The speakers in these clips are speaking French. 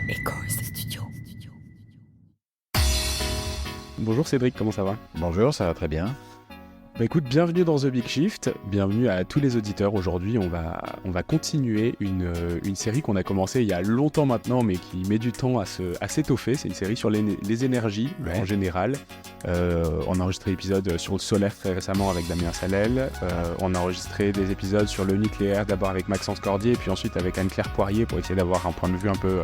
Echoes Studio. Bonjour Cédric, comment ça va? Bonjour, ça va très bien. Écoute, bienvenue dans The Big Shift, bienvenue à tous les auditeurs. Aujourd'hui, on va continuer une série qu'on a commencée il y a longtemps maintenant, mais qui met du temps à s'étoffer. C'est une série sur les énergies en général. On a enregistré des épisodes sur le solaire très récemment avec Damien Salel. On a enregistré des épisodes sur le nucléaire, d'abord avec Maxence Cordier, et puis ensuite avec Anne-Claire Poirier pour essayer d'avoir un point de vue un peu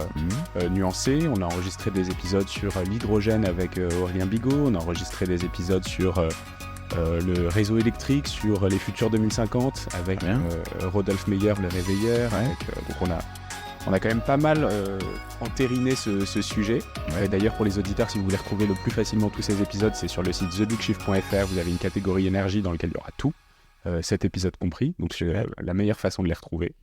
nuancé. On a enregistré des épisodes sur l'hydrogène avec Aurélien Bigot. On a enregistré des épisodes sur le réseau électrique, sur les futurs 2050 avec Rodolphe Meyer, le réveilleur. Donc on a quand même pas mal entériné ce sujet. D'ailleurs, pour les auditeurs, si vous voulez retrouver le plus facilement tous ces épisodes, c'est sur le site thebigshift.fr. Vous avez une catégorie énergie dans laquelle il y aura tout, cet épisode compris. Donc c'est la meilleure façon de les retrouver.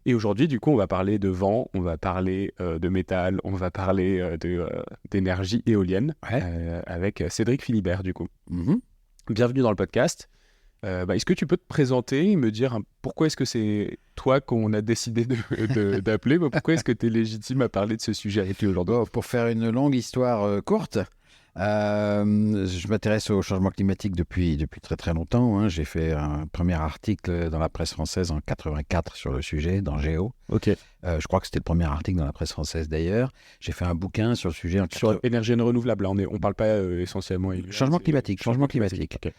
Et aujourd'hui, du coup, on va parler de vent, on va parler de métal, on va parler d'énergie éolienne avec Cédric Philibert, du coup. Bienvenue dans le podcast. Est-ce que tu peux te présenter et me dire pourquoi est-ce que c'est toi qu'on a décidé d'appeler? Pourquoi est-ce que tu es légitime à parler de ce sujet avec lui aujourd'hui? Pour faire une longue histoire courte, je m'intéresse au changement climatique depuis très très longtemps. J'ai fait un premier article dans la presse française en 84 sur le sujet, dans Géo. Je crois que c'était le premier article dans la presse française d'ailleurs. J'ai fait un bouquin sur le sujet. Sur énergie renouvelable, là, on ne parle pas essentiellement... Changement climatique. Okay.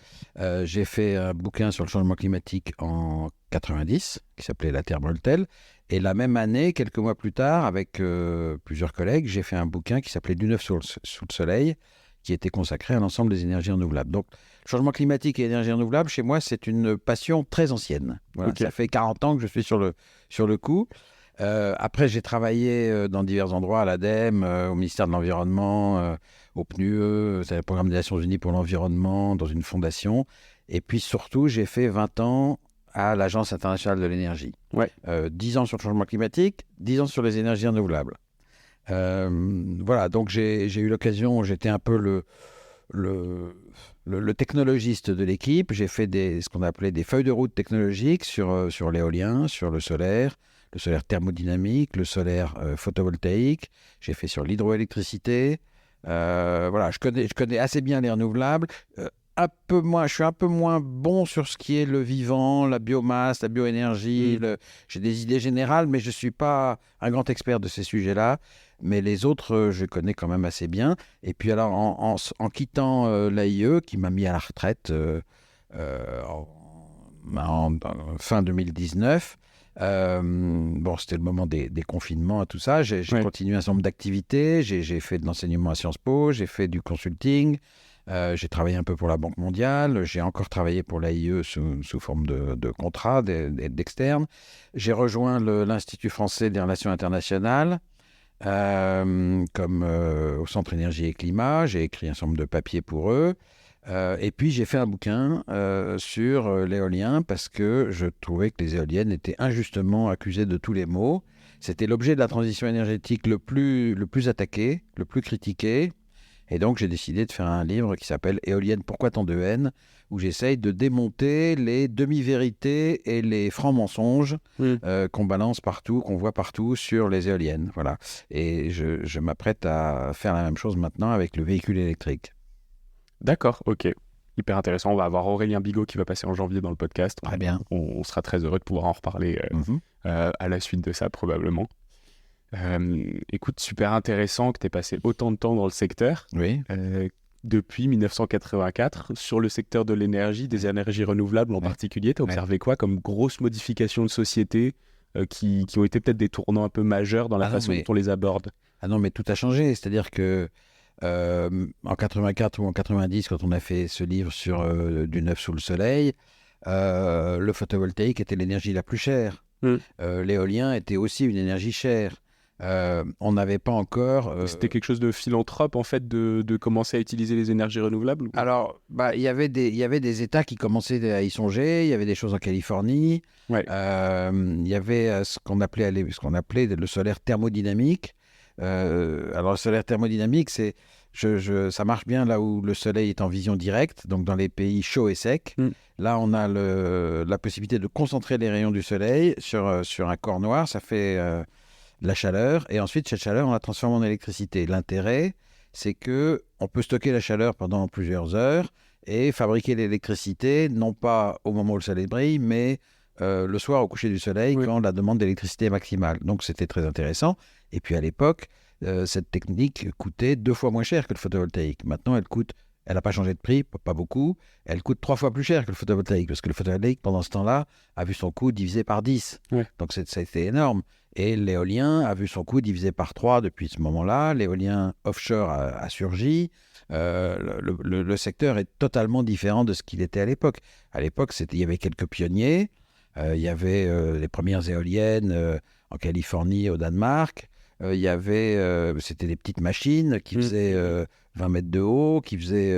J'ai fait un bouquin sur le changement climatique en 90, qui s'appelait La Terre brûle-t-elle. Et la même année, quelques mois plus tard, avec plusieurs collègues, j'ai fait un bouquin qui s'appelait Du neuf sous le soleil, qui était consacré à l'ensemble des énergies renouvelables. Donc, changement climatique et énergie renouvelable, chez moi, c'est une passion très ancienne. Voilà, ça fait 40 ans que je suis sur le coup. Après, j'ai travaillé dans divers endroits, à l'ADEME, au ministère de l'Environnement, au PNUE, c'est le Programme des Nations Unies pour l'Environnement, dans une fondation. Et puis surtout, j'ai fait 20 ans à l'Agence internationale de l'énergie. 10 ans sur le changement climatique, 10 ans sur les énergies renouvelables. Voilà, donc j'ai eu l'occasion, j'étais un peu le technologiste de l'équipe. J'ai fait ce qu'on appelait des feuilles de route technologiques sur l'éolien, sur le solaire thermodynamique, le solaire photovoltaïque. J'ai fait sur l'hydroélectricité. Voilà, je connais assez bien les renouvelables. Je suis un peu moins bon sur ce qui est le vivant, la biomasse, la bioénergie. J'ai des idées générales, mais je ne suis pas un grand expert de ces sujets-là. Mais les autres, je connais quand même assez bien. Et puis alors, en quittant l'AIE, qui m'a mis à la retraite en fin 2019, c'était le moment des confinements et tout ça. J'ai continué un certain nombre d'activités. J'ai fait de l'enseignement à Sciences Po, j'ai fait du consulting. J'ai travaillé un peu pour la Banque mondiale, j'ai encore travaillé pour l'AIE sous forme de contrat d'externe. J'ai rejoint l'Institut français des relations internationales au Centre énergie et climat. J'ai écrit un certain nombre de papiers pour eux. Et puis j'ai fait un bouquin sur l'éolien parce que je trouvais que les éoliennes étaient injustement accusées de tous les maux. C'était l'objet de la transition énergétique le plus attaqué, le plus critiqué. Et donc, j'ai décidé de faire un livre qui s'appelle « Éolienne, pourquoi tant de haine ?» où j'essaye de démonter les demi-vérités et les francs mensonges qu'on balance partout, qu'on voit partout sur les éoliennes. Voilà. Et je m'apprête à faire la même chose maintenant avec le véhicule électrique. D'accord, ok. Hyper intéressant. On va avoir Aurélien Bigot qui va passer en janvier dans le podcast. Très bien. On sera très heureux de pouvoir en reparler à la suite de ça, probablement. Écoute, super intéressant que tu aies passé autant de temps dans le secteur. Depuis 1984, sur le secteur de l'énergie, des énergies renouvelables en particulier. Tu as observé quoi comme grosses modifications de société qui ont été peut-être des tournants un peu majeurs dans la façon dont on les aborde? Ah non, mais tout a changé. C'est-à-dire que en 84 ou en 90, quand on a fait ce livre sur Du neuf sous le soleil, le photovoltaïque était l'énergie la plus chère. L'éolien était aussi une énergie chère. On n'avait pas encore... C'était quelque chose de philanthrope, en fait, de commencer à utiliser les énergies renouvelables? Alors, il y avait des États qui commençaient à y songer. Il y avait des choses en Californie. Il y avait ce qu'on appelait le solaire thermodynamique. Alors, le solaire thermodynamique, ça marche bien là où le soleil est en vision directe, donc dans les pays chauds et secs. Là, on a la possibilité de concentrer les rayons du soleil sur un corps noir. Ça fait la chaleur, et ensuite cette chaleur, on la transforme en électricité. L'intérêt, c'est que on peut stocker la chaleur pendant plusieurs heures et fabriquer l'électricité, non pas au moment où le soleil brille, mais le soir au coucher du soleil, quand la demande d'électricité est maximale. Donc c'était très intéressant. Et puis à l'époque, cette technique coûtait 2 fois moins cher que le photovoltaïque. Maintenant, elle n'a pas changé de prix, pas beaucoup. Elle coûte 3 fois plus cher que le photovoltaïque, parce que le photovoltaïque, pendant ce temps-là, a vu son coût divisé par 10. Ouais. Donc ça a été énorme. Et l'éolien a vu son coût divisé par 3 depuis ce moment-là. L'éolien offshore a surgi. Le secteur est totalement différent de ce qu'il était à l'époque. À l'époque, il y avait quelques pionniers. Il y avait les premières éoliennes en Californie, au Danemark. Il y avait, c'était des petites machines qui faisaient 20 mètres de haut, qui faisaient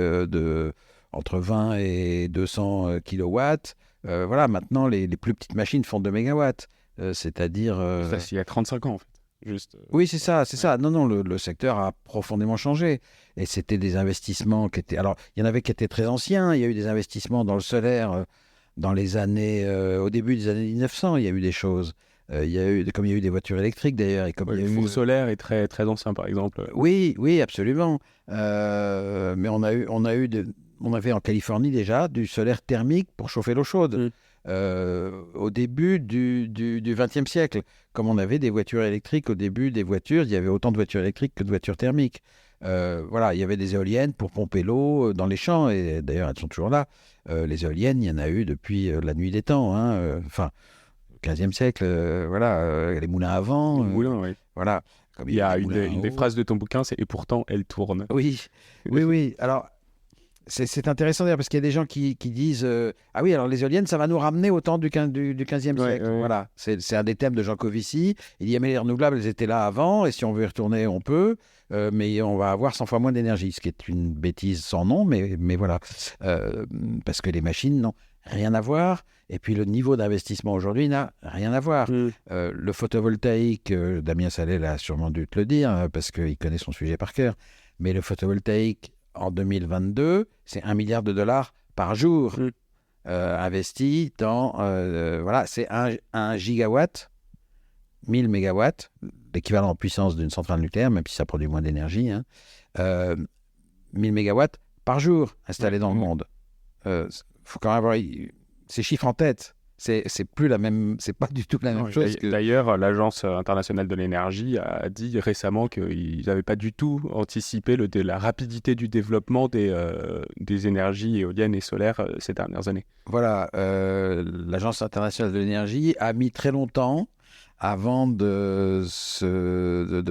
entre 20 et 200 kilowatts. Voilà, maintenant, les plus petites machines font 2 mégawatts. C'est-à-dire... Ça, c'est il y a 35 ans, en fait. Juste, oui, c'est ça, c'est ça. Non, le secteur a profondément changé. Et c'était des investissements qui étaient... Alors, il y en avait qui étaient très anciens. Il y a eu des investissements dans le solaire dans les années... au début des années 1900, il y a eu des choses. Comme il y a eu des voitures électriques, d'ailleurs. Et comme il y a le eu... four solaire est très, très ancien, par exemple. Oui, absolument. Mais on avait en Californie déjà du solaire thermique pour chauffer l'eau chaude. Au début du XXe siècle. Comme on avait des voitures électriques au début des voitures, il y avait autant de voitures électriques que de voitures thermiques. Voilà, il y avait des éoliennes pour pomper l'eau dans les champs, et d'ailleurs elles sont toujours là. Les éoliennes, il y en a eu depuis la nuit des temps, enfin, au XVe siècle, les moulins à vent. Les moulins, oui. Voilà. Il y a une des phrases de ton bouquin, c'est « et pourtant, elle tourne ». Oui. Alors, c'est intéressant d'ailleurs parce qu'il y a des gens qui disent ah oui, alors les éoliennes, ça va nous ramener au temps du 15e siècle. Ouais. Voilà, c'est un des thèmes de Jean Covici. Il dit mais les renouvelables, elles étaient là avant, et si on veut y retourner, on peut, mais on va avoir 100 fois moins d'énergie, ce qui est une bêtise sans nom, mais voilà. Parce que les machines n'ont rien à voir, et puis le niveau d'investissement aujourd'hui n'a rien à voir. Le photovoltaïque, Damien Salel a sûrement dû te le dire, parce qu'il connaît son sujet par cœur, mais le photovoltaïque, en 2022, c'est $1 milliard par jour investi dans... c'est 1 gigawatt, 1000 mégawatts, l'équivalent en puissance d'une centrale nucléaire, même si ça produit moins d'énergie, 1000 mégawatts par jour installés dans le monde. Faut quand même avoir ces chiffres en tête. C'est pas du tout la même chose. D'ailleurs, l'Agence internationale de l'énergie a dit récemment qu'ils n'avaient pas du tout anticipé la rapidité du développement des énergies éoliennes et solaires ces dernières années. Voilà, l'Agence internationale de l'énergie a mis très longtemps avant de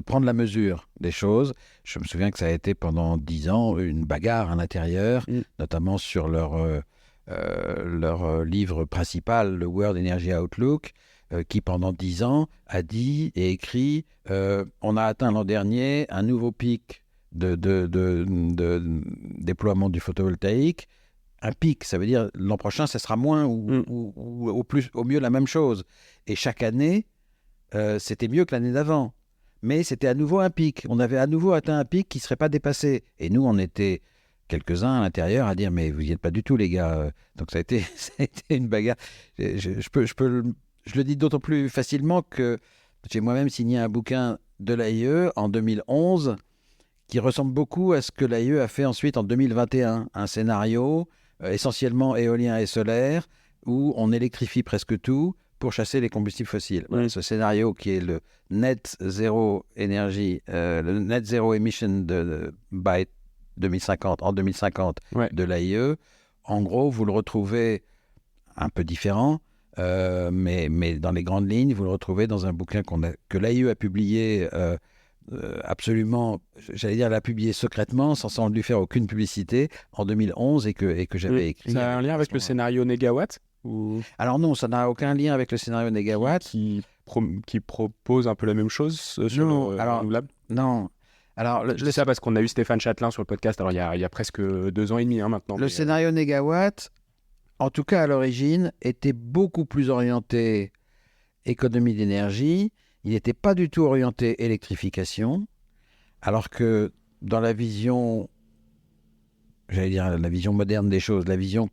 prendre la mesure des choses. Je me souviens que ça a été pendant 10 ans une bagarre à l'intérieur, notamment sur leur livre principal, le World Energy Outlook, qui pendant 10 ans a dit et écrit on a atteint l'an dernier un nouveau pic de déploiement du photovoltaïque. Un pic, ça veut dire l'an prochain, ça sera moins ou au mieux la même chose. Et chaque année, c'était mieux que l'année d'avant. Mais c'était à nouveau un pic. On avait à nouveau atteint un pic qui ne serait pas dépassé. Et nous, on était quelques-uns à l'intérieur à dire mais vous n'y êtes pas du tout les gars. Donc ça a été une bagarre. Je le dis d'autant plus facilement que j'ai moi-même signé un bouquin de l'AIE en 2011 qui ressemble beaucoup à ce que l'AIE a fait ensuite en 2021, un scénario essentiellement éolien et solaire où on électrifie presque tout pour chasser les combustibles fossiles. Ce scénario qui est le Net Zero Energy, le Net Zero Emission by 2050, en 2050 de l'AIE. En gros, vous le retrouvez un peu différent, mais dans les grandes lignes, vous le retrouvez dans un bouquin que l'AIE a publié absolument, j'allais dire, l'a publié secrètement, sans lui faire aucune publicité, en 2011 et que j'avais écrit. Ça a un lien avec le scénario Négawatt Alors non, ça n'a aucun lien avec le scénario Négawatt. Qui propose un peu la même chose sur le renouvelable. Non. Alors, je dis ça parce qu'on a eu Stéphane Châtelain sur le podcast, alors il y a presque 2 ans et demi maintenant. Le scénario Négawatt, en tout cas à l'origine, était beaucoup plus orienté économie d'énergie. Il n'était pas du tout orienté électrification, alors que dans la vision, j'allais dire la vision moderne des choses, la vision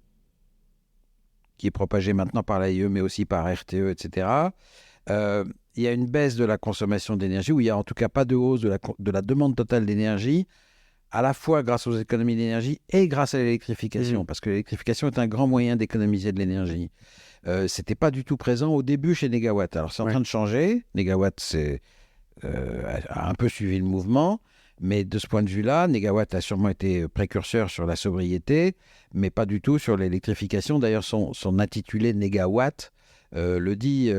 qui est propagée maintenant par l'AIE, mais aussi par RTE, etc., il y a une baisse de la consommation d'énergie, ou il n'y a en tout cas pas de hausse de la demande totale d'énergie, à la fois grâce aux économies d'énergie et grâce à l'électrification, parce que l'électrification est un grand moyen d'économiser de l'énergie. C'était pas du tout présent au début chez Negawatt. Alors c'est en train de changer. Negawatt a un peu suivi le mouvement, mais de ce point de vue-là, Negawatt a sûrement été précurseur sur la sobriété, mais pas du tout sur l'électrification. D'ailleurs, son intitulé Negawatt le dit.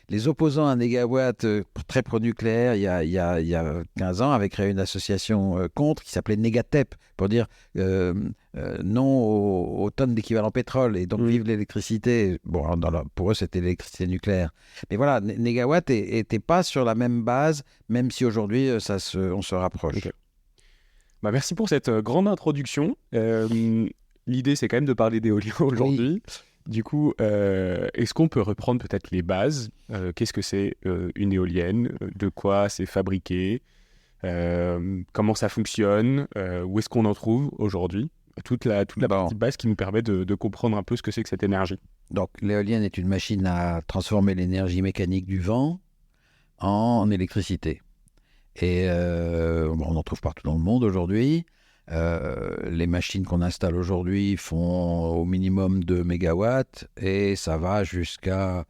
Les opposants à Negawatt, très pro-nucléaire, il y a 15 ans, avaient créé une association contre qui s'appelait Negatep, pour dire non aux tonnes d'équivalent pétrole, et donc vive l'électricité. Bon, pour eux, c'était l'électricité nucléaire. Mais voilà, Negawatt n'était pas sur la même base, même si aujourd'hui, on se rapproche. Okay. Bah, merci pour cette grande introduction. L'idée, c'est quand même de parler d'éolien aujourd'hui. Oui. Du coup, est-ce qu'on peut reprendre peut-être les bases ? Qu'est-ce que c'est une éolienne ? De quoi c'est fabriqué ? Comment ça fonctionne ? Où est-ce qu'on en trouve aujourd'hui ? Toute la partie base qui nous permet de comprendre un peu ce que c'est que cette énergie. Donc, l'éolienne est une machine à transformer l'énergie mécanique du vent en électricité. Et on en trouve partout dans le monde aujourd'hui. Les machines qu'on installe aujourd'hui font au minimum 2 mégawatts et ça va jusqu'à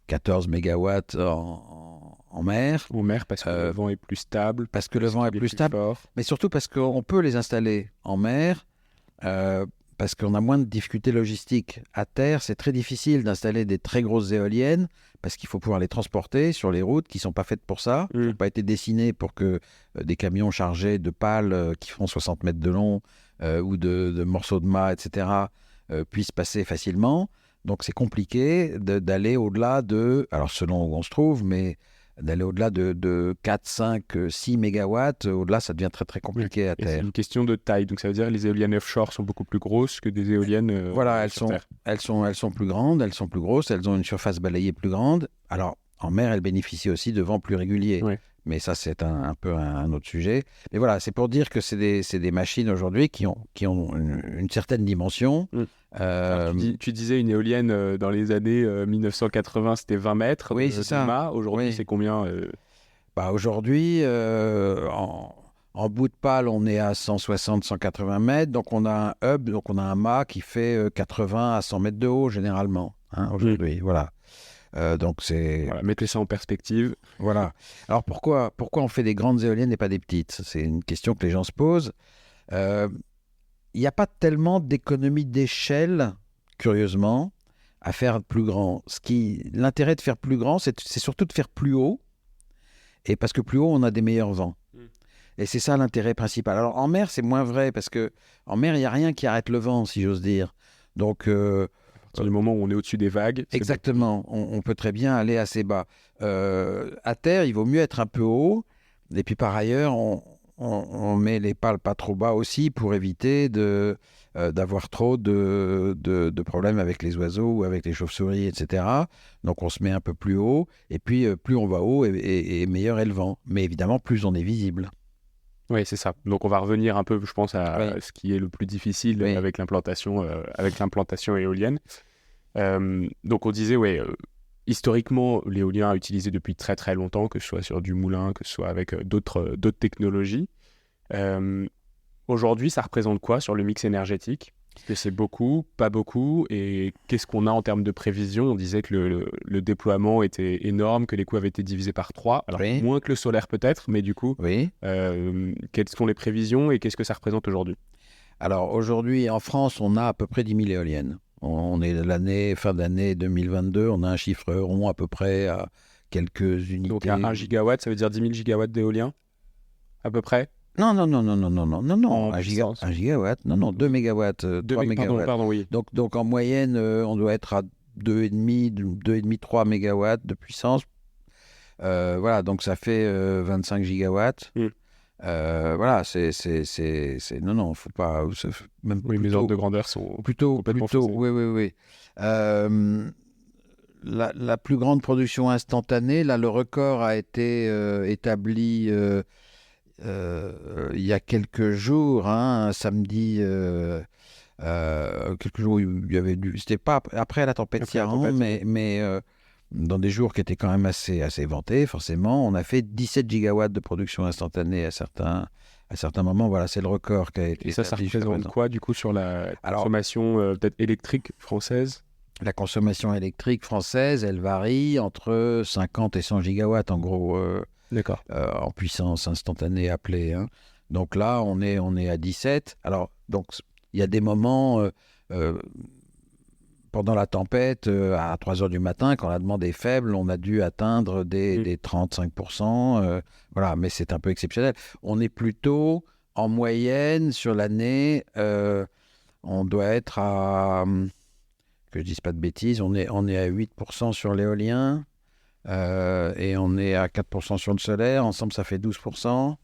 14 mégawatts en mer. En mer, parce que le vent est plus stable. Parce que le vent est plus stable, fort. Mais surtout parce qu'on peut les installer en mer, parce qu'on a moins de difficultés logistiques. À terre, c'est très difficile d'installer des très grosses éoliennes, parce qu'il faut pouvoir les transporter sur les routes qui ne sont pas faites pour ça, qui n'ont pas été dessinées pour que des camions chargés de pales qui font 60 mètres de long ou de morceaux de mât, etc., puissent passer facilement. Donc c'est compliqué d'aller au-delà de, alors selon où on se trouve, mais d'aller au-delà de 4, 5, 6 mégawatts, au-delà ça devient très très compliqué à terre. C'est une question de taille, donc ça veut dire que les éoliennes offshore sont beaucoup plus grosses que des éoliennes voilà, sur terre. Elles sont plus grandes, elles sont plus grosses, elles ont une surface balayée plus grande. Alors en mer, elles bénéficient aussi de vents plus réguliers. Oui. Mais ça, c'est un peu un autre sujet. Mais voilà, c'est pour dire que c'est des machines aujourd'hui qui ont une certaine dimension. Tu disais une éolienne dans les années 1980, c'était 20 mètres. Oui, c'est ça. Mât. Aujourd'hui, c'est combien aujourd'hui, en bout de pale, on est à 160-180 mètres. Donc, on a un hub, donc on a un mât qui fait 80 à 100 mètres de haut, généralement, aujourd'hui. Voilà. Donc c'est... Voilà, mettez ça en perspective. Voilà. Alors pourquoi on fait des grandes éoliennes et pas des petites ? C'est une question que les gens se posent. Il n'y a pas tellement d'économie d'échelle, curieusement, à faire plus grand. L'intérêt de faire plus grand, c'est surtout de faire plus haut. Et parce que plus haut, on a des meilleurs vents. Et c'est ça l'intérêt principal. Alors en mer, c'est moins vrai, parce qu'en mer, il n'y a rien qui arrête le vent, si j'ose dire. Donc... du moment où on est au-dessus des vagues. Exactement, on peut très bien aller assez bas. À terre, il vaut mieux être un peu haut. Et puis par ailleurs, on met les pales pas trop bas aussi pour éviter d'avoir trop de problèmes avec les oiseaux ou avec les chauves-souris, etc. Donc on se met un peu plus haut. Et puis plus on va haut et meilleur est le vent. Mais évidemment, plus on est visible. Oui, c'est ça. Donc on va revenir un peu, je pense, à ce qui est le plus difficile avec l'implantation éolienne. Donc on disait, historiquement, l'éolien a utilisé depuis très très longtemps, que ce soit sur du moulin, que ce soit avec d'autres technologies. Aujourd'hui, ça représente quoi sur le mix énergétique ? Est-ce que c'est beaucoup, pas beaucoup ? Et qu'est-ce qu'on a en termes de prévision ? On disait que le déploiement était énorme, que les coûts avaient été divisés par 3. Alors, moins que le solaire peut-être, mais du coup, quelles sont les prévisions et qu'est-ce que ça représente aujourd'hui ? Alors, aujourd'hui, en France, on a à peu près 10 000 éoliennes. On est fin d'année 2022, on a un chiffre rond à peu près à quelques unités. Donc, 1 gigawatt, ça veut dire 10 000 gigawatts d'éolien, à peu près ? Non, un gigawatt, 2 mégawatts, 3 mégawatts. Pardon, oui. Donc en moyenne, on doit être à 2,5-3 mégawatts de puissance. Voilà, donc ça fait 25 gigawatts. Voilà, c'est non, faut pas. Même oui, les ordres de grandeur sont plutôt. Oui. La plus grande production instantanée, là, le record a été établi. Il y a quelques jours, un samedi, quelques jours où il y avait c'était pas après la tempête Ciarán, mais dans des jours qui étaient quand même assez vantés, forcément, on a fait 17 gigawatts de production instantanée à certains moments. Voilà, c'est le record qui a été Et ça établi jusqu'à représente présent. quoi, du coup, sur la Alors, consommation peut-être électrique française? la consommation électrique française, elle varie entre 50 et 100 gigawatts, en gros, D'accord. en puissance instantanée appelée, hein. Donc là, on est à 17. Alors, donc, il y a des moments, euh, pendant la tempête, à 3 heures du matin, quand la demande est faible, on a dû atteindre des 35%. Voilà, mais c'est un peu exceptionnel. On est plutôt, en moyenne, sur l'année, on doit être à, que je dise pas de bêtises, on est à 8% sur l'éolien, et on est à 4% sur le solaire. Ensemble, ça fait 12%.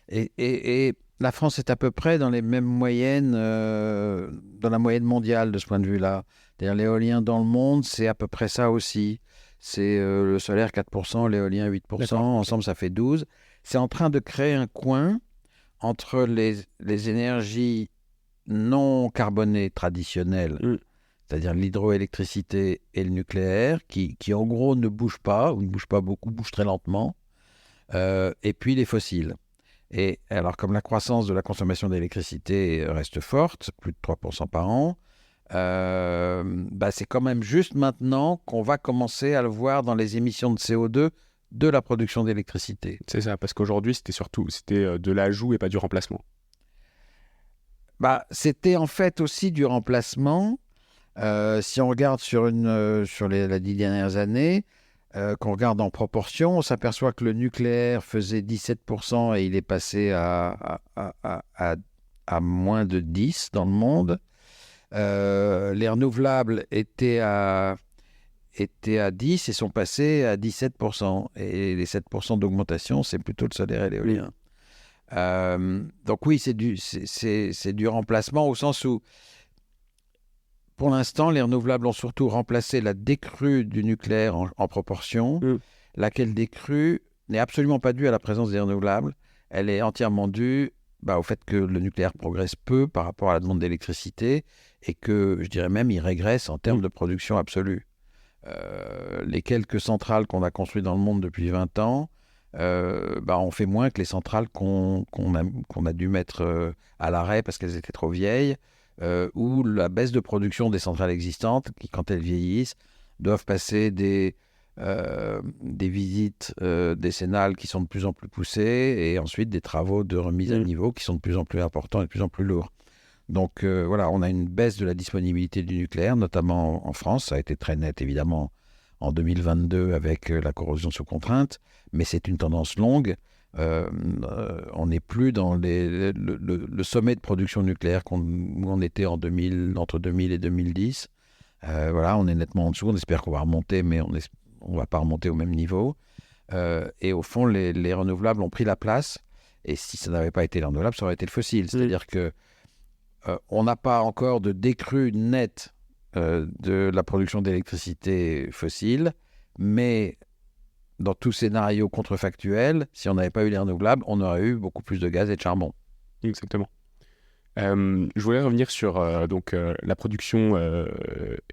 Et la France est à peu près dans les mêmes moyennes, dans la moyenne mondiale de ce point de vue-là. C'est-à-dire l'éolien dans le monde, c'est à peu près ça aussi. C'est le solaire 4%, l'éolien 8%, D'accord. ensemble ça fait 12%. C'est en train de créer un coin entre les énergies non carbonées traditionnelles, Mm. c'est-à-dire l'hydroélectricité et le nucléaire, qui en gros ne bougent pas, ou ne bougent pas beaucoup, bougent très lentement, et puis les fossiles. Et alors, comme la croissance de la consommation d'électricité reste forte, plus de 3% par an, c'est quand même juste maintenant qu'on va commencer à le voir dans les émissions de CO2 de la production d'électricité. C'est ça, parce qu'aujourd'hui, c'était de l'ajout et pas du remplacement. C'était en fait aussi du remplacement. Si on regarde sur les 10 dernières années, qu'on regarde en proportion, on s'aperçoit que le nucléaire faisait 17% et il est passé à moins de 10 dans le monde. Les renouvelables étaient à 10 et sont passés à 17%. Et les 7% d'augmentation, c'est plutôt le solaire et l'éolien. Donc oui, c'est du remplacement au sens où, pour l'instant, les renouvelables ont surtout remplacé la décrue du nucléaire en proportion, laquelle décrue n'est absolument pas due à la présence des renouvelables. Elle est entièrement due au fait que le nucléaire progresse peu par rapport à la demande d'électricité et que, je dirais même, il régresse en termes de production absolue. Les quelques centrales qu'on a construites dans le monde depuis 20 ans, on fait moins que les centrales qu'on a dû mettre à l'arrêt parce qu'elles étaient trop vieilles, ou la baisse de production des centrales existantes qui, quand elles vieillissent, doivent passer des visites décennales qui sont de plus en plus poussées et ensuite des travaux de remise à niveau qui sont de plus en plus importants et de plus en plus lourds. Donc voilà, on a une baisse de la disponibilité du nucléaire, notamment en France. Ça a été très net, évidemment, en 2022 avec la corrosion sous contrainte, mais c'est une tendance longue. On n'est plus dans le sommet de production nucléaire où on était entre 2000 et 2010. Voilà, on est nettement en dessous. On espère qu'on va remonter, mais on ne va pas remonter au même niveau. Et au fond, les renouvelables ont pris la place. Et si ça n'avait pas été les renouvelables, ça aurait été le fossile. C'est-à-dire que on n'a pas encore de décrue nette de la production d'électricité fossile, mais dans tout scénario contrefactuel, si on n'avait pas eu les renouvelables, on aurait eu beaucoup plus de gaz et de charbon. Exactement. Je voulais revenir sur la production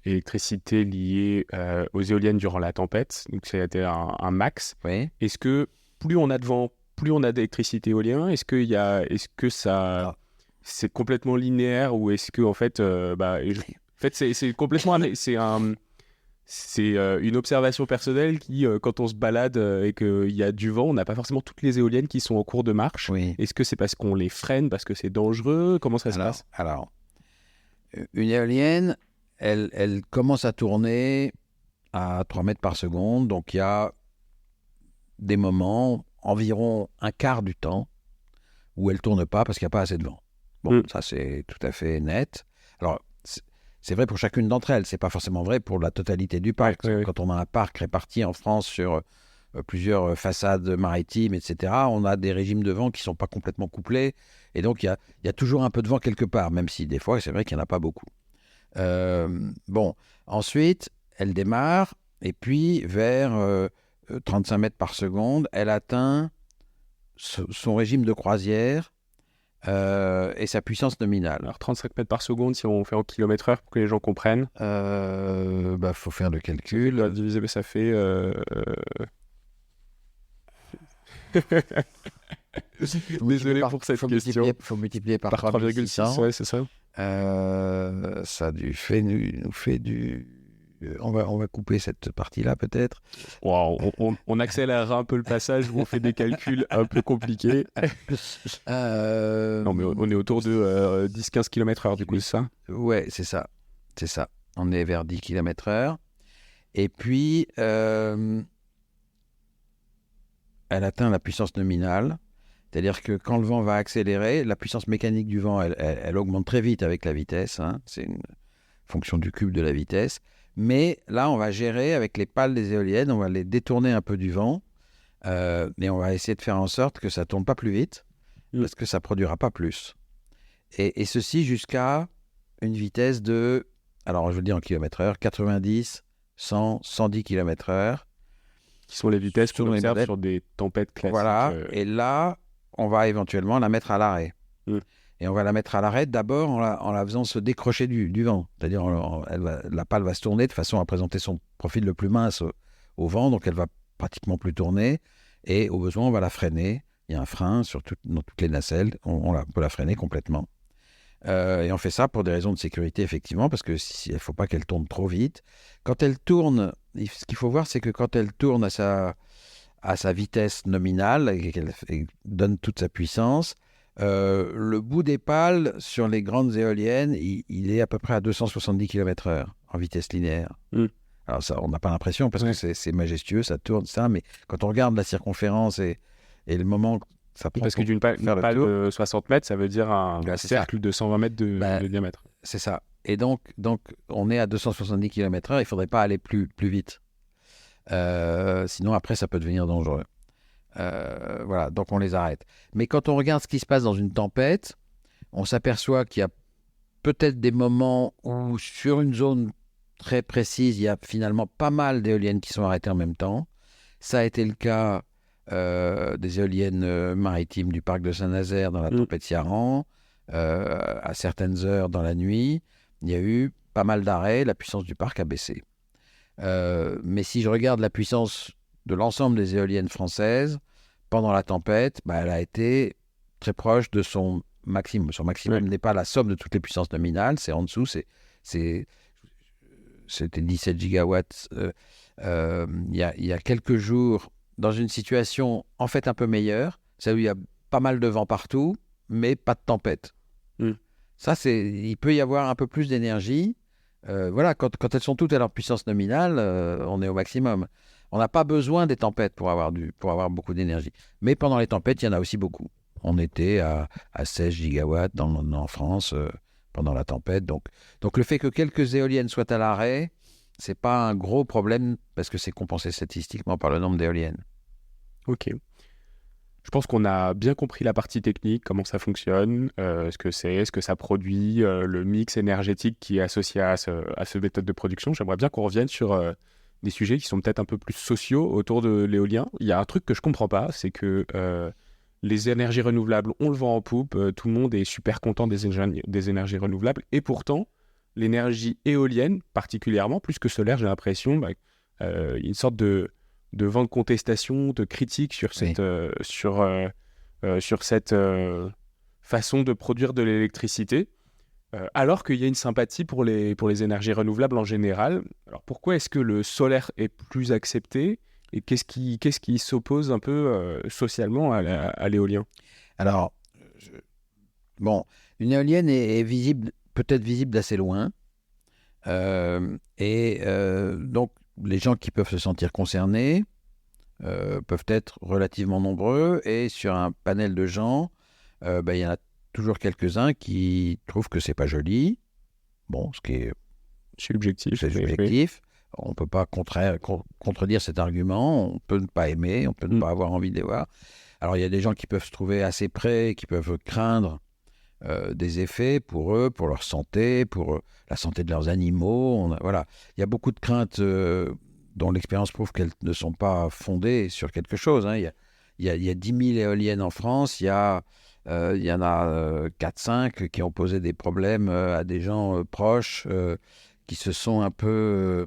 électricité liée aux éoliennes durant la tempête. Donc, ça a été un max. Oui. Est-ce que plus on a de vent, plus on a d'électricité éolienne? Est-ce que ça... C'est complètement linéaire ou est-ce que en fait, c'est complètement c'est une observation personnelle qui, quand on se balade et qu'il y a du vent, on n'a pas forcément toutes les éoliennes qui sont en cours de marche. Oui. Est-ce que c'est parce qu'on les freine, parce que c'est dangereux? Comment ça se passe? Alors, une éolienne, elle commence à tourner à 3 mètres par seconde, donc il y a des moments, environ un quart du temps, où elle ne tourne pas parce qu'il n'y a pas assez de vent. Bon, ça c'est tout à fait net. Alors, c'est vrai pour chacune d'entre elles. C'est pas forcément vrai pour la totalité du parc. Oui. Quand on a un parc réparti en France sur plusieurs façades maritimes, etc., on a des régimes de vent qui sont pas complètement couplés. Et donc, il y a toujours un peu de vent quelque part, même si des fois, c'est vrai qu'il n'y en a pas beaucoup. Ensuite, elle démarre. Et puis, vers 35 mètres par seconde, elle atteint son régime de croisière et sa puissance nominale. Alors 35 mètres par seconde, si on fait en kilomètres heure pour que les gens comprennent. Faut faire le calcul. Divisé, ça fait... Désolé pour cette question. Il faut multiplier par 3,6, ouais, c'est ça. Ça nous fait du... On va couper cette partie-là, peut-être. Wow, on accélérera un peu le passage où on fait des calculs un peu compliqués. Non, mais on est autour de 10-15 km/h, du coup, c'est ça? Ouais, c'est ça. C'est ça. On est vers 10 km/h. Et puis, elle atteint la puissance nominale. C'est-à-dire que quand le vent va accélérer, la puissance mécanique du vent, elle augmente très vite avec la vitesse. Hein. C'est une fonction du cube de la vitesse. Mais là, on va gérer avec les pales des éoliennes, on va les détourner un peu du vent. Et on va essayer de faire en sorte que ça ne tourne pas plus vite, parce que ça ne produira pas plus. Et ceci jusqu'à une vitesse de, alors je veux dire en kilomètres-heure, 90, 100, 110 km/h. Qui sont les vitesses qu'on observe sur des tempêtes classiques. Voilà, et là, on va éventuellement la mettre à l'arrêt. Et on va la mettre à l'arrêt d'abord en la faisant se décrocher du vent. C'est-à-dire la pale va se tourner de façon à présenter son profil le plus mince au vent, donc elle va pratiquement plus tourner. Et au besoin, on va la freiner. Il y a un frein dans toutes les nacelles. On peut la freiner complètement. Et on fait ça pour des raisons de sécurité, effectivement, parce que il ne faut pas qu'elle tourne trop vite. Quand elle tourne, ce qu'il faut voir, c'est que quand elle tourne à sa vitesse nominale et qu'elle donne toute sa puissance, le bout des pales sur les grandes éoliennes, il est à peu près à 270 km/h en vitesse linéaire. Alors ça, on n'a pas l'impression parce que c'est majestueux, ça tourne, ça, mais quand on regarde la circonférence et le moment que ça prend parce que d'une pale de 60 mètres, ça veut dire un cercle de 120 mètres de diamètre. C'est ça. Et donc, on est à 270 km/h, il ne faudrait pas aller plus vite. Sinon, après, ça peut devenir dangereux. Voilà, donc on les arrête. Mais quand on regarde ce qui se passe dans une tempête, on s'aperçoit qu'il y a peut-être des moments où, sur une zone très précise, il y a finalement pas mal d'éoliennes qui sont arrêtées en même temps. Ça a été le cas des éoliennes maritimes du parc de Saint-Nazaire dans la tempête Ciarán. À certaines heures dans la nuit, il y a eu pas mal d'arrêts, la puissance du parc a baissé. Mais si je regarde la puissance de l'ensemble des éoliennes françaises, pendant la tempête, elle a été très proche de son maximum. Son maximum n'est pas la somme de toutes les puissances nominales, c'est en dessous, c'était 17 gigawatts. Il y a quelques jours, dans une situation en fait un peu meilleure, c'est où il y a pas mal de vent partout, mais pas de tempête. Ça, il peut y avoir un peu plus d'énergie. Voilà, quand elles sont toutes à leur puissance nominale, on est au maximum. On n'a pas besoin des tempêtes pour avoir beaucoup d'énergie. Mais pendant les tempêtes, il y en a aussi beaucoup. On était à 16 gigawatts en France pendant la tempête. Donc le fait que quelques éoliennes soient à l'arrêt, c'est pas un gros problème parce que c'est compensé statistiquement par le nombre d'éoliennes. Ok. Je pense qu'on a bien compris la partie technique, comment ça fonctionne, ce que ça produit, le mix énergétique qui est associé à cette méthode de production. J'aimerais bien qu'on revienne sur des sujets qui sont peut-être un peu plus sociaux autour de l'éolien. Il y a un truc que je comprends pas, c'est que les énergies renouvelables, on le vend en poupe, tout le monde est super content des énergies renouvelables, et pourtant, l'énergie éolienne, particulièrement, plus que solaire, j'ai l'impression, une sorte de vent de contestation, de critique sur cette, sur cette façon de produire de l'électricité, alors qu'il y a une sympathie pour les énergies renouvelables en général. Alors pourquoi est-ce que le solaire est plus accepté et qu'est-ce qui s'oppose un peu socialement à l'éolien? Alors, une éolienne est peut-être visible d'assez loin. Donc, les gens qui peuvent se sentir concernés peuvent être relativement nombreux. Et sur un panel de gens, il y en a toujours quelques-uns qui trouvent que c'est pas joli. Ce qui est subjectif. C'est subjectif. On ne peut pas contredire cet argument. On peut ne pas aimer, on peut ne pas avoir envie de les voir. Alors, il y a des gens qui peuvent se trouver assez près, qui peuvent craindre des effets pour eux, pour leur santé, pour la santé de leurs animaux. Voilà. Il y a beaucoup de craintes dont l'expérience prouve qu'elles ne sont pas fondées sur quelque chose. Hein. Il y a 10 000 éoliennes en France. Il y a Il y en a 4-5 qui ont posé des problèmes à des gens proches qui se sont un peu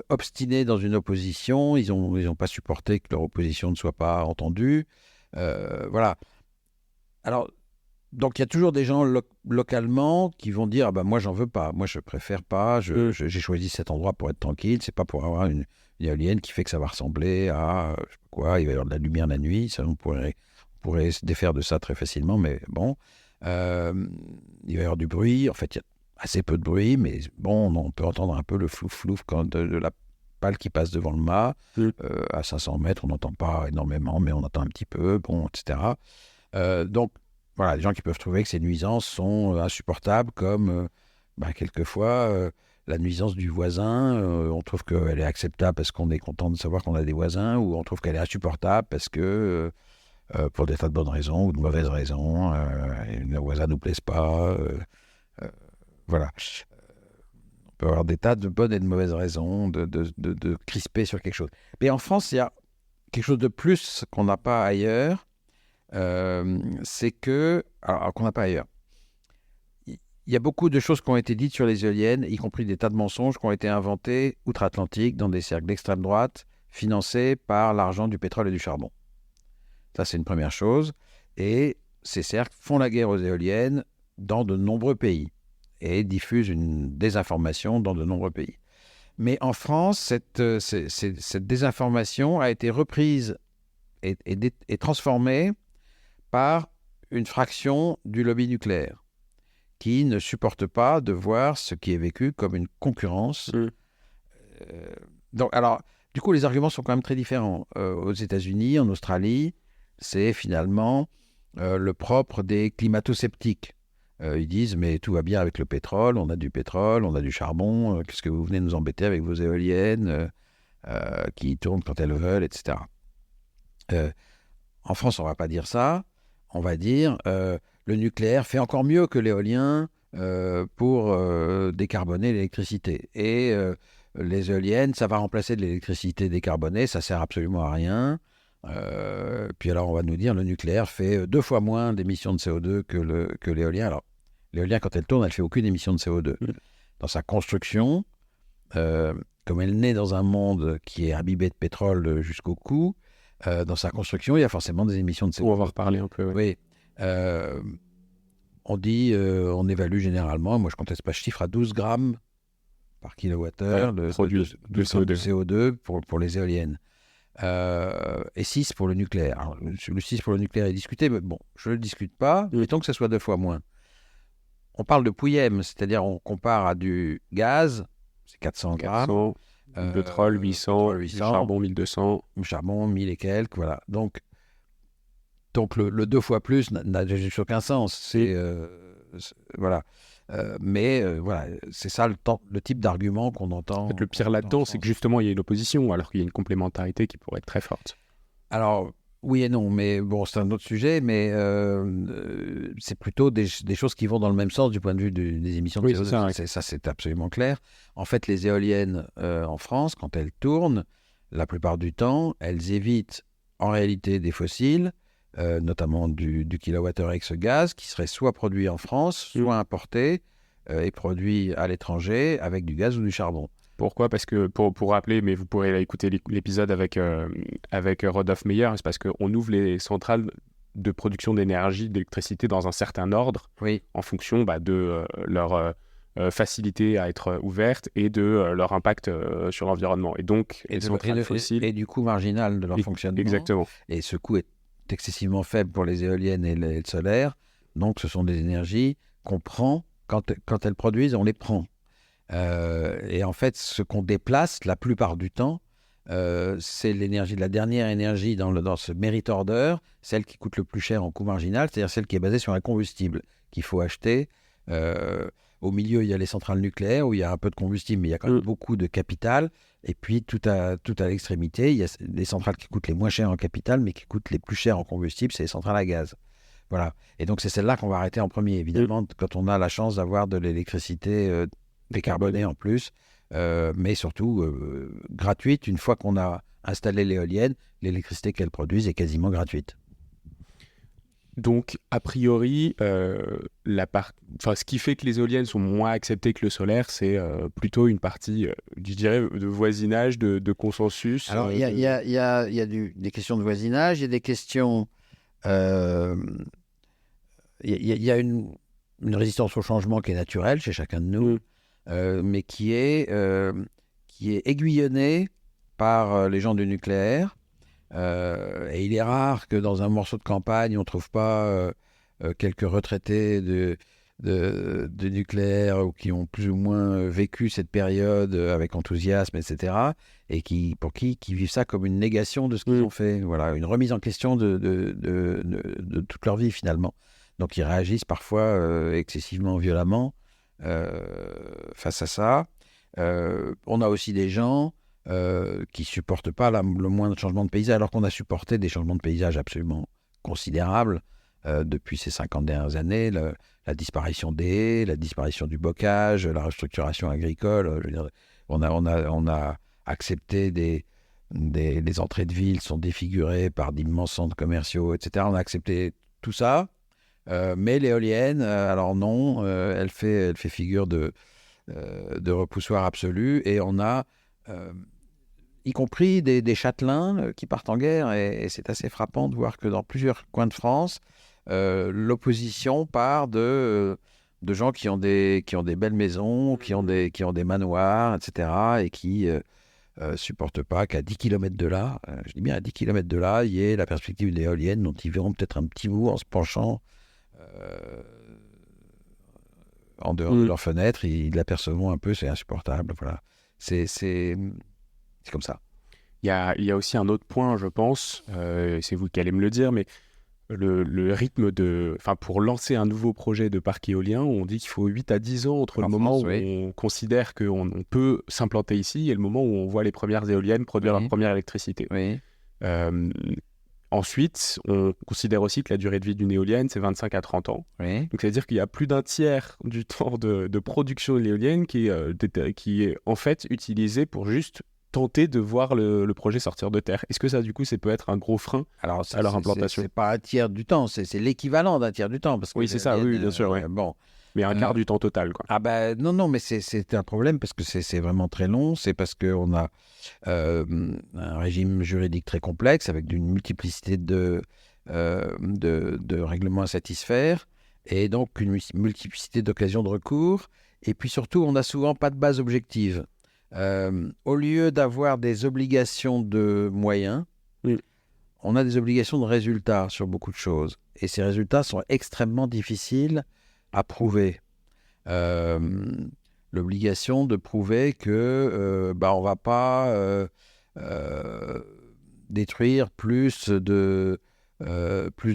obstinés dans une opposition. Ils ont pas supporté que leur opposition ne soit pas entendue. Voilà. Alors, donc il y a toujours des gens localement qui vont dire ah ben, moi j'en veux pas, moi je préfère pas, j'ai choisi cet endroit pour être tranquille, c'est pas pour avoir une éolienne qui fait que ça va ressembler à je sais pas quoi, il va y avoir de la lumière la nuit, ça on pourrait se défaire de ça très facilement, mais bon, il va y avoir du bruit, en fait il y a assez peu de bruit, mais bon on peut entendre un peu le flouf-flouf de la pale qui passe devant le mât, à 500 mètres on n'entend pas énormément, mais on entend un petit peu, bon, etc. Donc voilà, des gens qui peuvent trouver que ces nuisances sont insupportables, comme quelquefois la nuisance du voisin. On trouve qu'elle est acceptable parce qu'on est content de savoir qu'on a des voisins, ou on trouve qu'elle est insupportable parce que, pour des tas de bonnes raisons ou de mauvaises raisons, le voisin ne nous plaise pas. Voilà. On peut avoir des tas de bonnes et de mauvaises raisons de crisper sur quelque chose. Mais en France, il y a quelque chose de plus qu'on n'a pas ailleurs. C'est que, alors qu'on n'a pas ailleurs, il y a beaucoup de choses qui ont été dites sur les éoliennes, y compris des tas de mensonges qui ont été inventés outre-Atlantique dans des cercles d'extrême droite, financés par l'argent du pétrole et du charbon. Ça, c'est une première chose. Et ces cercles font la guerre aux éoliennes dans de nombreux pays et diffusent une désinformation dans de nombreux pays. Mais en France, cette désinformation a été reprise et transformée par une fraction du lobby nucléaire qui ne supporte pas de voir ce qui est vécu comme une concurrence. Donc, alors, du coup, les arguments sont quand même très différents. Aux États-Unis, en Australie, c'est finalement le propre des climato-sceptiques. Ils disent, mais tout va bien avec le pétrole, on a du pétrole, on a du charbon, qu'est-ce que vous venez nous embêter avec vos éoliennes qui tournent quand elles veulent, etc. En France, on ne va pas dire ça. On va dire le nucléaire fait encore mieux que l'éolien pour décarboner l'électricité. Et les éoliennes, ça va remplacer de l'électricité décarbonée, ça ne sert absolument à rien. Puis alors, on va nous dire le nucléaire fait 2 fois moins d'émissions de CO2 que l'éolien. Alors, l'éolien, quand elle tourne, elle ne fait aucune émission de CO2. Dans sa construction, comme elle naît dans un monde qui est imbibé de pétrole jusqu'au cou, dans sa construction, il y a forcément des émissions de CO2. On va reparler un peu. Oui. On dit, on évalue généralement, moi je ne conteste pas ce chiffre, à 12 grammes par kilowattheure de CO2 pour les éoliennes. Et 6 pour le nucléaire. Alors, le 6 pour le nucléaire est discuté, mais bon, je ne le discute pas. Mettons que ce soit 2 fois moins. On parle de POUIEM, c'est-à-dire on compare à du gaz, c'est 400 grammes. Pétrole 800, charbon 1200. Charbon 1000 et quelques, voilà. Donc le 2 fois plus n'a juste aucun sens. Voilà. Mais voilà, c'est ça le type d'argument qu'on entend. En fait, le pire là-dedans, c'est que justement, il y a une opposition, alors qu'il y a une complémentarité qui pourrait être très forte. Alors, oui et non, mais bon, c'est un autre sujet, mais c'est plutôt des choses qui vont dans le même sens du point de vue des émissions de CO2. Ça, c'est absolument clair. En fait, les éoliennes en France, quand elles tournent, la plupart du temps, elles évitent en réalité des fossiles, notamment du kilowattheure ex-gaz, qui serait soit produit en France, soit importé et produit à l'étranger avec du gaz ou du charbon. Pourquoi ? Parce que, pour rappeler, mais vous pourrez écouter l'épisode avec Rodolphe Meyer, c'est parce qu'on ouvre les centrales de production d'énergie, d'électricité dans un certain ordre, en fonction de leur facilité à être ouvertes et de leur impact sur l'environnement. Et donc, les centrales fossiles... Et du coût marginal de leur fonctionnement. Exactement. Et ce coût est excessivement faible pour les éoliennes et le solaire. Donc, ce sont des énergies qu'on prend, quand elles produisent, on les prend. Et en fait, ce qu'on déplace la plupart du temps, c'est l'énergie, la dernière énergie dans ce merit order, celle qui coûte le plus cher en coût marginal, c'est-à-dire celle qui est basée sur un combustible qu'il faut acheter. Au milieu, il y a les centrales nucléaires où il y a un peu de combustible, mais il y a quand même beaucoup de capital. Et puis, tout à l'extrémité, il y a les centrales qui coûtent les moins chères en capital, mais qui coûtent les plus chères en combustible, c'est les centrales à gaz. Voilà. Et donc, c'est celle-là qu'on va arrêter en premier, évidemment, quand on a la chance d'avoir de l'électricité décarbonée en plus, mais surtout gratuite. Une fois qu'on a installé l'éolienne, l'électricité qu'elle produise est quasiment gratuite. Donc, a priori, ce qui fait que les éoliennes sont moins acceptées que le solaire, c'est plutôt une partie, je dirais, de voisinage, de consensus. Alors, il y a des questions de voisinage, il y a des questions... Il y a une résistance au changement qui est naturelle chez chacun de nous, mais qui est aiguillonnée par les gens du nucléaire. Et il est rare que dans un morceau de campagne, on ne trouve pas quelques retraités de nucléaire ou qui ont plus ou moins vécu cette période avec enthousiasme, etc. Et pour qui vivent ça comme une négation de ce qu'ils ont fait. Voilà, une remise en question de toute leur vie, finalement. Donc, ils réagissent parfois excessivement violemment face à ça. On a aussi des gens qui ne supportent pas le moindre changement de paysage, alors qu'on a supporté des changements de paysage absolument considérables depuis ces 50 dernières années. La disparition des haies, la disparition du bocage, la restructuration agricole. Je veux dire, on a accepté les entrées de ville sont défigurées par d'immenses centres commerciaux, etc. On a accepté tout ça. Mais l'éolienne, alors non, elle fait figure de repoussoir absolu, et on a, y compris des châtelains qui partent en guerre, et c'est assez frappant de voir que dans plusieurs coins de France, l'opposition part de gens qui ont des belles maisons, qui ont des manoirs, etc., et qui supportent pas qu'à 10 km de là, je dis bien à 10 km de là, il y ait la perspective d'une éolienne dont ils verront peut-être un petit bout en se penchant en dehors de leur fenêtre, ils l'apercevront un peu, c'est insupportable. Voilà. C'est comme ça. Il y a aussi un autre point, je pense, c'est vous qui allez me le dire, mais le rythme pour lancer un nouveau projet de parc éolien, on dit qu'il faut 8 à 10 ans entre le moment où on considère qu'on peut s'implanter ici et le moment où on voit les premières éoliennes produire leur première électricité. Oui. Ensuite, on considère aussi que la durée de vie d'une éolienne, c'est 25 à 30 ans. Oui. Donc, c'est-à-dire qu'il y a plus d'un tiers du temps de production de l'éolienne qui est en fait utilisé pour juste tenter de voir le projet sortir de terre. Est-ce que ça, du coup, ça peut être un gros frein à leur implantation? C'est pas un tiers du temps, c'est l'équivalent d'un tiers du temps. Parce que oui, c'est ça, oui, bien sûr. Bon. Mais un quart du temps total, quoi. Ah ben non, mais c'est un problème parce que c'est vraiment très long. C'est parce qu'on a un régime juridique très complexe avec une multiplicité de règlements à satisfaire et donc une multiplicité d'occasions de recours. Et puis surtout, on n'a souvent pas de base objective. Au lieu d'avoir des obligations de moyens, on a des obligations de résultats sur beaucoup de choses. Et ces résultats sont extrêmement difficiles à prouver. L'obligation de prouver que on va pas détruire plus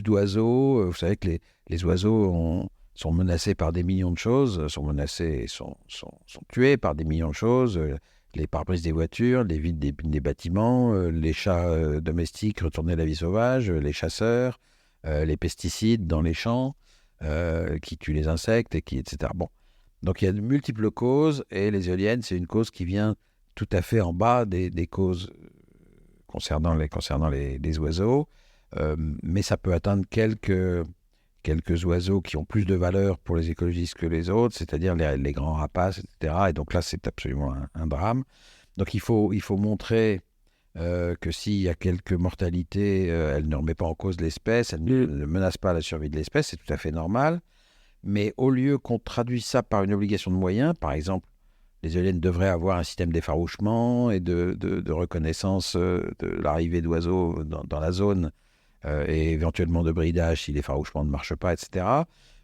d'oiseaux. Vous savez que les oiseaux sont menacés par des millions de choses, sont tués par des millions de choses. Les pare-brises des voitures, les vitres des bâtiments, les chats domestiques retournés à la vie sauvage, les chasseurs, les pesticides dans les champs qui tuent les insectes, etc. Bon. Donc il y a de multiples causes, et les éoliennes, c'est une cause qui vient tout à fait en bas des causes concernant les oiseaux, mais ça peut atteindre quelques oiseaux qui ont plus de valeur pour les écologistes que les autres, c'est-à-dire les grands rapaces, etc. Et donc là, c'est absolument un drame. Donc il faut montrer que s'il y a quelques mortalités, elle ne remet pas en cause l'espèce, elle ne menace pas la survie de l'espèce, c'est tout à fait normal. Mais au lieu qu'on traduise ça par une obligation de moyens, par exemple, les éoliennes devraient avoir un système d'effarouchement et de reconnaissance de l'arrivée d'oiseaux dans la zone, et éventuellement de bridage si l'effarouchement ne marche pas, etc.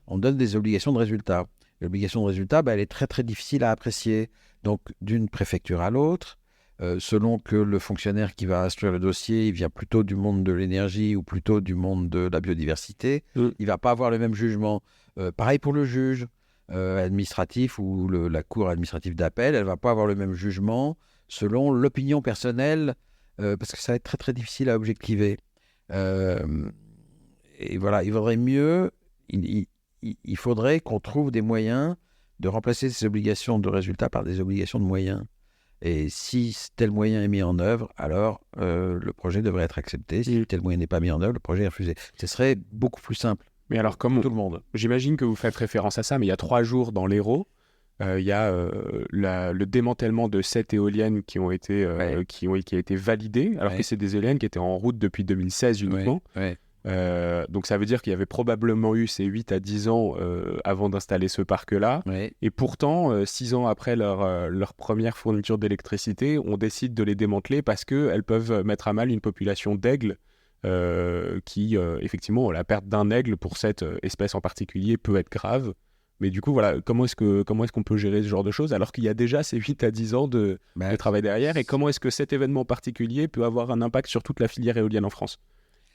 On donne des obligations de résultat. L'obligation de résultat, elle est très très difficile à apprécier. Donc d'une préfecture à l'autre, selon que le fonctionnaire qui va instruire le dossier, il vient plutôt du monde de l'énergie ou plutôt du monde de la biodiversité, il ne va pas avoir le même jugement. Pareil pour le juge administratif ou la cour administrative d'appel, elle ne va pas avoir le même jugement selon l'opinion personnelle, parce que ça va être très très difficile à objectiver. Et voilà, il vaudrait mieux, il faudrait qu'on trouve des moyens de remplacer ces obligations de résultat par des obligations de moyens. Et si tel moyen est mis en œuvre, alors le projet devrait être accepté. Si tel moyen n'est pas mis en œuvre, le projet est refusé. Ce serait beaucoup plus simple. Mais alors, tout le monde. j'imagine que vous faites référence à ça, mais il y a 3 jours dans l'Hérault, il y a le démantèlement de 7 éoliennes qui a été validé, alors que c'est des éoliennes qui étaient en route depuis 2016 uniquement. Donc ça veut dire qu'il y avait probablement eu ces 8 à 10 ans avant d'installer ce parc-là. Et pourtant, 6 ans après leur première fourniture d'électricité, on décide de les démanteler parce qu'elles peuvent mettre à mal une population d'aigles qui, effectivement, la perte d'un aigle pour cette espèce en particulier peut être grave. Mais du coup, voilà, comment est-ce qu'on peut gérer ce genre de choses alors qu'il y a déjà ces 8 à 10 ans de travail derrière, et comment est-ce que cet événement particulier peut avoir un impact sur toute la filière éolienne en France ?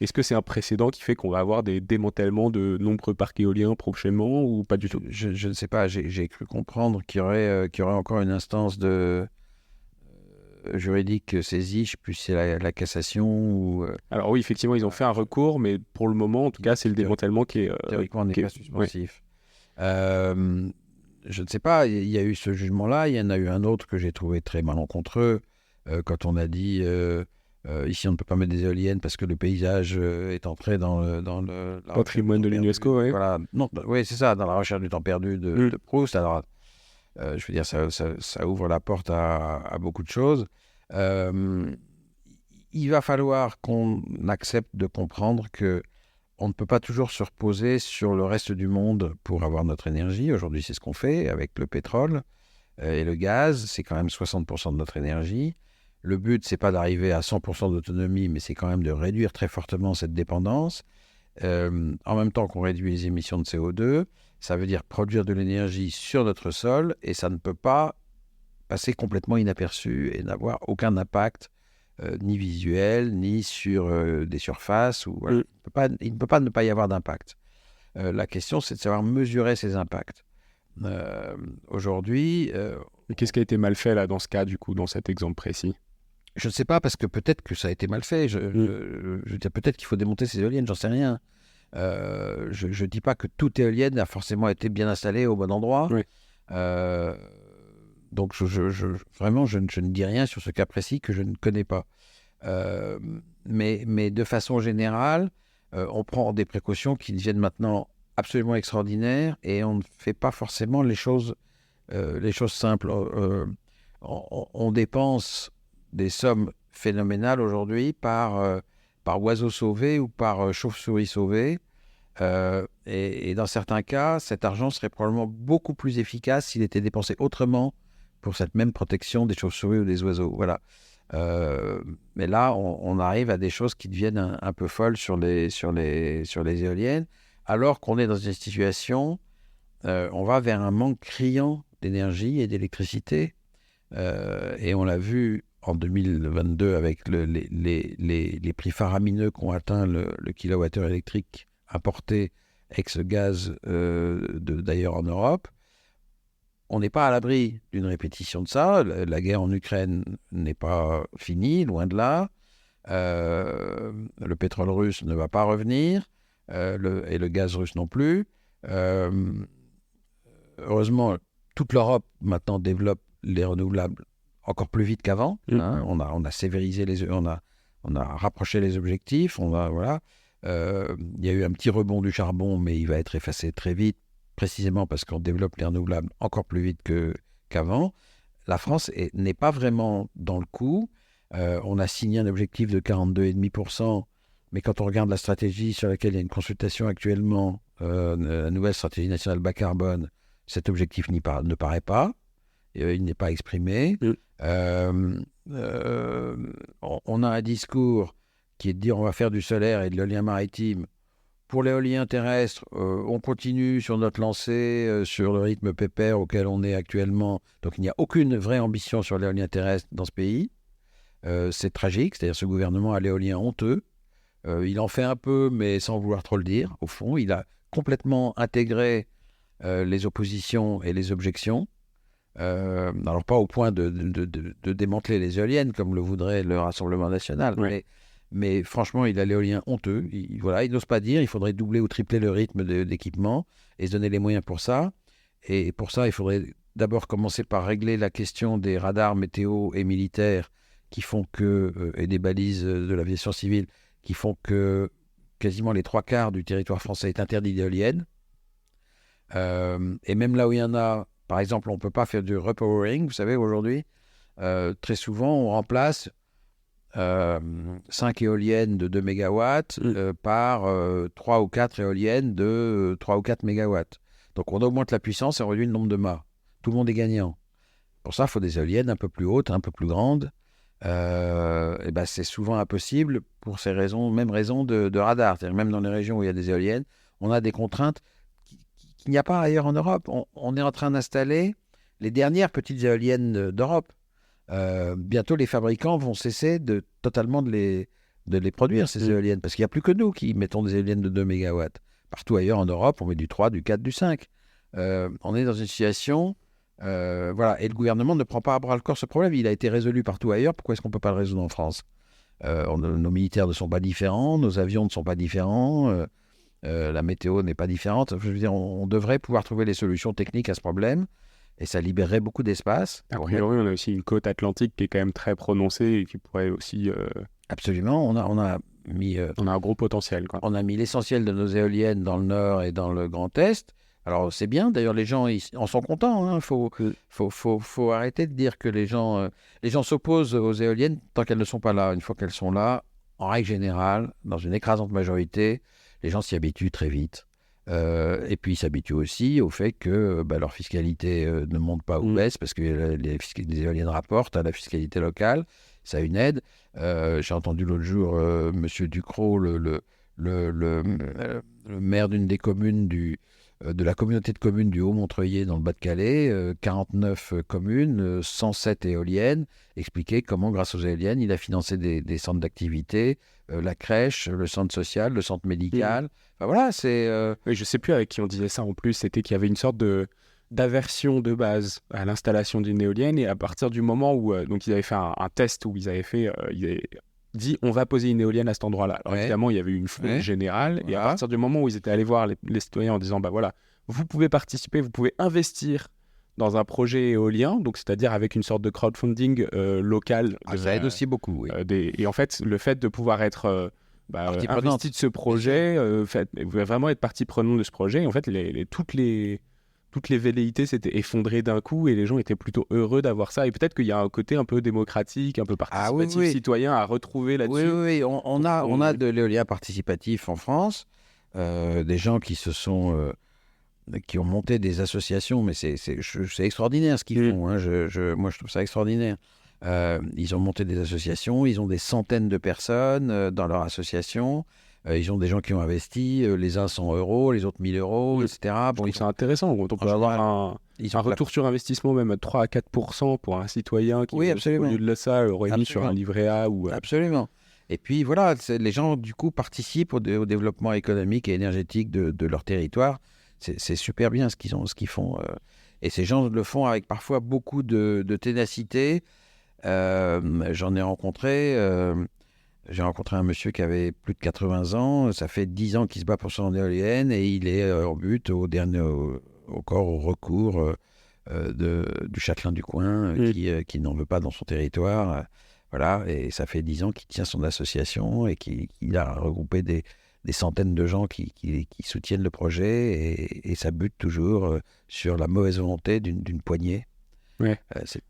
Est-ce que c'est un précédent qui fait qu'on va avoir des démantèlements de nombreux parcs éoliens prochainement ou pas du tout ? Je ne sais pas, j'ai cru comprendre qu'il y aurait encore une instance juridique saisie, je ne sais plus si c'est la cassation ou... Alors oui, effectivement, ils ont fait un recours, mais pour le moment, en tout cas, c'est le démantèlement qui est... théoriquement, n'est pas suspensif. Je ne sais pas, il y a eu ce jugement-là, il y en a eu un autre que j'ai trouvé très malencontreux, quand on a dit ici on ne peut pas mettre des éoliennes parce que le paysage est entré dans le patrimoine de l'UNESCO, oui. Voilà. Non, oui, c'est ça, dans la recherche du temps perdu de Proust. Alors, je veux dire, ça ouvre la porte à beaucoup de choses. Il va falloir qu'on accepte de comprendre que on ne peut pas toujours se reposer sur le reste du monde pour avoir notre énergie. Aujourd'hui, c'est ce qu'on fait avec le pétrole et le gaz. C'est quand même 60% de notre énergie. Le but, c'est pas d'arriver à 100% d'autonomie, mais c'est quand même de réduire très fortement cette dépendance. En même temps qu'on réduit les émissions de CO2, ça veut dire produire de l'énergie sur notre sol, et ça ne peut pas passer complètement inaperçu et n'avoir aucun impact ni visuel, ni sur des surfaces. Voilà. Il ne peut pas ne pas y avoir d'impact. La question, c'est de savoir mesurer ces impacts. Aujourd'hui... Mais qu'est-ce qui a été mal fait là dans ce cas, du coup, dans cet exemple précis ? Je ne sais pas, parce que peut-être que ça a été mal fait. Je veux dire, peut-être qu'il faut démonter ces éoliennes, j'en sais rien. Je ne dis pas que toute éolienne a forcément été bien installée au bon endroit. Donc, vraiment, je ne dis rien sur ce cas précis que je ne connais pas. Mais de façon générale, on prend des précautions qui deviennent maintenant absolument extraordinaires, et on ne fait pas forcément les choses simples. On dépense des sommes phénoménales aujourd'hui par oiseau sauvé ou par chauve-souris sauvée. Et dans certains cas, cet argent serait probablement beaucoup plus efficace s'il était dépensé autrement pour cette même protection des chauves-souris ou des oiseaux. Voilà. Mais là, on arrive à des choses qui deviennent un peu folles sur les éoliennes, alors qu'on est dans une situation, on va vers un manque criant d'énergie et d'électricité. Et on l'a vu en 2022 avec les prix faramineux qu'ont atteint le kilowattheure électrique importé ex-gaz d'ailleurs en Europe. On n'est pas à l'abri d'une répétition de ça. La guerre en Ukraine n'est pas finie, loin de là. Le pétrole russe ne va pas revenir, et le gaz russe non plus. Heureusement, toute l'Europe maintenant développe les renouvelables encore plus vite qu'avant. On a sévérisé on a rapproché les objectifs. Voilà. Il y a eu un petit rebond du charbon, mais il va être effacé très vite, précisément parce qu'on développe les renouvelables encore plus vite qu'avant. La France n'est pas vraiment dans le coup. On a signé un objectif de 42,5%, mais quand on regarde la stratégie sur laquelle il y a une consultation actuellement, la nouvelle stratégie nationale bas carbone, cet objectif ne paraît pas. Il n'est pas exprimé. On a un discours qui est de dire on va faire du solaire et de l'éolien maritime. Pour l'éolien terrestre, on continue sur notre lancée, sur le rythme pépère auquel on est actuellement. Donc il n'y a aucune vraie ambition sur l'éolien terrestre dans ce pays. C'est tragique, c'est-à-dire ce gouvernement a l'éolien honteux. Il en fait un peu, mais sans vouloir trop le dire. Au fond, il a complètement intégré les oppositions et les objections. Alors pas au point de démanteler les éoliennes comme le voudrait le Rassemblement national, mais franchement il a l'éolien honteux. Il n'ose pas dire, il faudrait doubler ou tripler le rythme d'équipement et se donner les moyens pour ça. Et pour ça il faudrait d'abord commencer par régler la question des radars météo et militaires qui font et des balises de l'aviation civile qui font que quasiment les 3/4 du territoire français est interdit d'éoliennes. Et même là où il y en a, par exemple, on ne peut pas faire du repowering, vous savez, aujourd'hui. Très souvent, on remplace 5 éoliennes de 2 mégawatts par 3 ou 4 éoliennes de 3 ou 4 mégawatts. Donc, on augmente la puissance et on réduit le nombre de mâts. Tout le monde est gagnant. Pour ça, il faut des éoliennes un peu plus hautes, un peu plus grandes. Et ben, c'est souvent impossible pour ces raisons, même raisons de radar. C'est-à-dire même dans les régions où il y a des éoliennes, on a des contraintes qu'il n'y a pas ailleurs en Europe. On est en train d'installer les dernières petites éoliennes d'Europe. Bientôt, les fabricants vont cesser totalement de les produire, ces éoliennes, parce qu'il n'y a plus que nous qui mettons des éoliennes de 2 mégawatts. Partout ailleurs en Europe, on met du 3, du 4, du 5. On est dans une situation... voilà. Et le gouvernement ne prend pas à bras-le-corps ce problème. Il a été résolu partout ailleurs. Pourquoi est-ce qu'on ne peut pas le résoudre en France? Nos militaires ne sont pas différents, nos avions ne sont pas différents, la météo n'est pas différente. Je veux dire, on devrait pouvoir trouver les solutions techniques à ce problème. Et ça libérerait beaucoup d'espace. A priori, on a aussi une côte atlantique qui est quand même très prononcée et qui pourrait aussi... Absolument. On a mis... on a un gros potentiel, quoi. On a mis l'essentiel de nos éoliennes dans le Nord et dans le Grand Est. Alors, c'est bien. D'ailleurs, les gens en sont contents. Hein. Faut arrêter de dire que les gens s'opposent aux éoliennes tant qu'elles ne sont pas là. Une fois qu'elles sont là, en règle générale, dans une écrasante majorité, les gens s'y habituent très vite. Et puis, ils s'habituent aussi au fait que leur fiscalité ne monte pas ou baisse parce que les éoliennes rapportent à la fiscalité locale. Ça a une aide. J'ai entendu l'autre jour M. Ducrot, le maire d'une des communes de la communauté de communes du Haut-Montreuil dans le Bas-de-Calais, 49 communes, 107 éoliennes, expliquer comment, grâce aux éoliennes, il a financé des centres d'activité, la crèche, le centre social, le centre médical. Enfin, voilà, c'est... Oui, je ne sais plus avec qui on disait ça en plus, c'était qu'il y avait une sorte d'aversion de base à l'installation d'une éolienne, et à partir du moment où donc ils avaient fait un test où ils avaient dit on va poser une éolienne à cet endroit-là. Alors évidemment, il y avait eu une foule générale, et à partir du moment où ils étaient allés voir les citoyens en disant bah voilà, vous pouvez participer, vous pouvez investir dans un projet éolien, donc c'est-à-dire avec une sorte de crowdfunding local. Ça aide aussi beaucoup, oui. Et en fait, le fait de pouvoir être investi de ce projet, vraiment être partie prenante de ce projet, et en fait, toutes les velléités s'étaient effondrées d'un coup et les gens étaient plutôt heureux d'avoir ça. Et peut-être qu'il y a un côté un peu démocratique, un peu participatif, citoyen à retrouver là-dessus. Oui, on a de l'éolien participatif en France, des gens qui ont monté des associations, mais c'est extraordinaire ce qu'ils font. Hein. Moi, je trouve ça extraordinaire. Ils ont monté des associations, ils ont des centaines de personnes dans leur association. Ils ont des gens qui ont investi, les uns 100 euros, les autres 1000 euros, etc. Bon, c'est intéressant. On peut avoir un retour sur investissement même à 3 à 4% pour un citoyen qui, au lieu de ça, aurait mis sur un livret A. Absolument. Et puis voilà, les gens du coup participent au développement économique et énergétique de leur territoire. C'est super bien ce qu'ils font. Et ces gens le font avec parfois beaucoup de ténacité. J'en ai rencontré... J'ai rencontré un monsieur qui avait plus de 80 ans, ça fait 10 ans qu'il se bat pour son éolienne et il est en but au recours du châtelain du coin qui n'en veut pas dans son territoire. Voilà, et ça fait 10 ans qu'il tient son association et qu'il a regroupé des centaines de gens qui soutiennent le projet et ça bute toujours sur la mauvaise volonté d'une poignée. Ouais.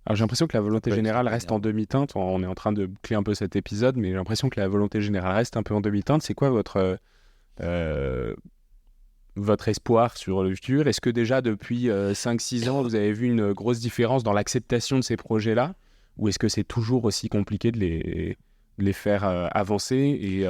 Alors j'ai l'impression que la volonté générale reste en demi-teinte. On est en train de boucler un peu cet épisode, mais j'ai l'impression que la volonté générale reste un peu en demi-teinte. C'est quoi votre espoir sur le futur? Est-ce que déjà depuis 5-6 ans, vous avez vu une grosse différence dans l'acceptation de ces projets-là? Ou est-ce que c'est toujours aussi compliqué de les faire avancer? Et